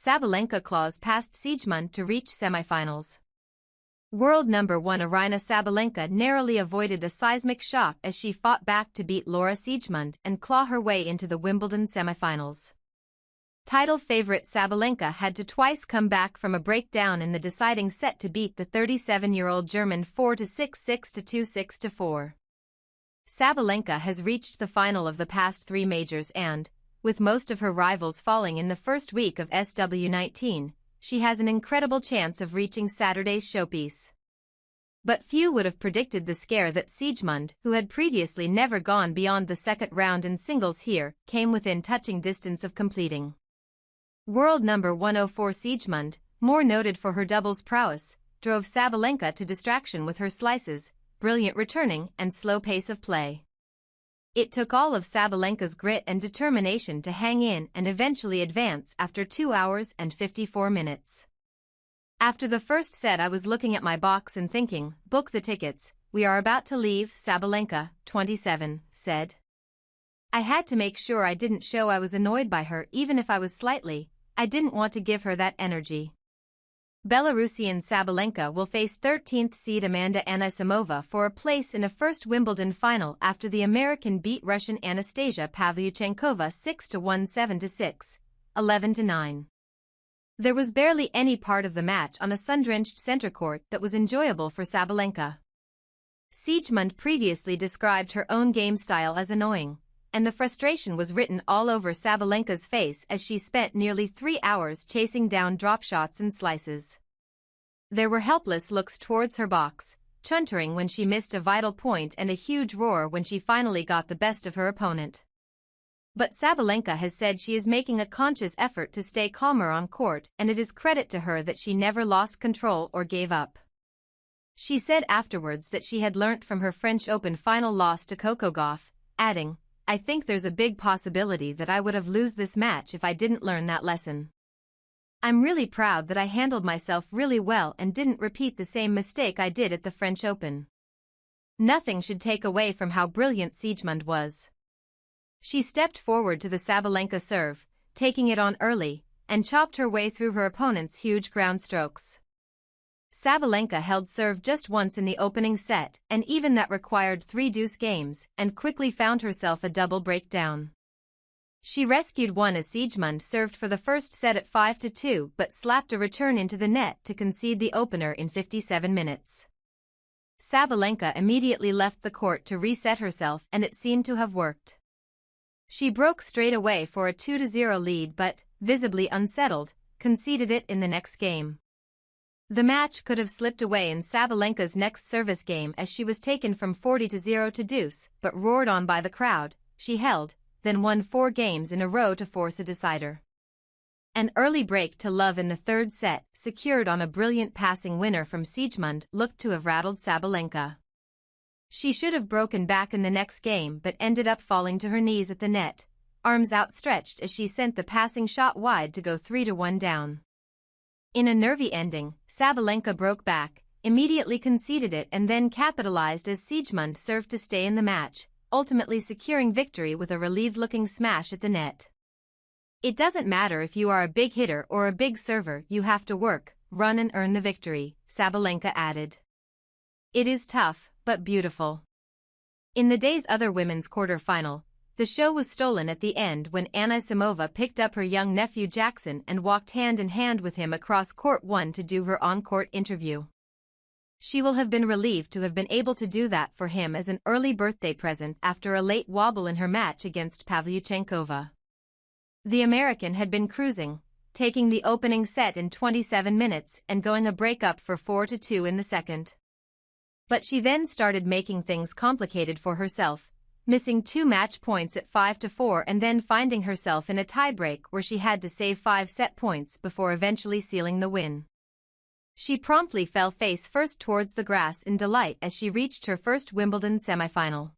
Sabalenka claws past Siegemund to reach semifinals. World number 1 Aryna Sabalenka narrowly avoided a seismic shock as she fought back to beat Laura Siegemund and claw her way into the Wimbledon semifinals. Title favorite Sabalenka had to twice come back from a breakdown in the deciding set to beat the 37-year-old German 4-6, 6-2, 6-4. Sabalenka has reached the final of the past 3 majors and, with most of her rivals falling in the first week of SW19, she has an incredible chance of reaching Saturday's showpiece. But few would have predicted the scare that Siegemund, who had previously never gone beyond the second round in singles here, came within touching distance of completing. World number 104 Siegemund, more noted for her doubles prowess, drove Sabalenka to distraction with her slices, brilliant returning and slow pace of play. It took all of Sabalenka's grit and determination to hang in and eventually advance after 2 hours and 54 minutes. After the first set I was looking at my box and thinking, book the tickets, we are about to leave, Sabalenka, 27, said. I had to make sure I didn't show I was annoyed by her even if I was slightly. I didn't want to give her that energy. Belarusian Sabalenka will face 13th seed Amanda Anisimova for a place in a first Wimbledon final after the American beat Russian Anastasia Pavlyuchenkova 6-1, 7-6, 11-9. There was barely any part of the match on a sun-drenched center court that was enjoyable for Sabalenka. Siegemund previously described her own game style as annoying, and the frustration was written all over Sabalenka's face as she spent nearly 3 hours chasing down drop shots and slices. There were helpless looks towards her box, chuntering when she missed a vital point and a huge roar when she finally got the best of her opponent. But Sabalenka has said she is making a conscious effort to stay calmer on court, and it is credit to her that she never lost control or gave up. She said afterwards that she had learnt from her French Open final loss to Coco Gauff, adding, I think there's a big possibility that I would have lost this match if I didn't learn that lesson. I'm really proud that I handled myself really well and didn't repeat the same mistake I did at the French Open. Nothing should take away from how brilliant Siegemund was. She stepped forward to the Sabalenka serve, taking it on early, and chopped her way through her opponent's huge ground strokes. Sabalenka held serve just once in the opening set, and even that required 3 deuce games, and quickly found herself a double breakdown. She rescued one as Siegemund served for the first set at 5-2 but slapped a return into the net to concede the opener in 57 minutes. Sabalenka immediately left the court to reset herself and it seemed to have worked. She broke straight away for a 2-0 lead but, visibly unsettled, conceded it in the next game. The match could have slipped away in Sabalenka's next service game as she was taken from 40-0 to deuce, but roared on by the crowd, she held, then won 4 games in a row to force a decider. An early break to love in the third set, secured on a brilliant passing winner from Siegemund, looked to have rattled Sabalenka. She should have broken back in the next game but ended up falling to her knees at the net, arms outstretched as she sent the passing shot wide to go 3-1 down. In a nervy ending, Sabalenka broke back, immediately conceded it and then capitalized as Siegemund served to stay in the match, ultimately securing victory with a relieved-looking smash at the net. It doesn't matter if you are a big hitter or a big server, you have to work, run and earn the victory, Sabalenka added. It is tough, but beautiful. In the day's other women's quarterfinal, the show was stolen at the end when Anisimova picked up her young nephew Jackson and walked hand in hand with him across court 1 to do her on-court interview. She will have been relieved to have been able to do that for him as an early birthday present after a late wobble in her match against Pavlyuchenkova. The American had been cruising, taking the opening set in 27 minutes and going a break-up for 4-2 in the second. But she then started making things complicated for herself, missing 2 match points at 5-4 and then finding herself in a tiebreak where she had to save 5 set points before eventually sealing the win. She promptly fell face first towards the grass in delight as she reached her first Wimbledon semifinal.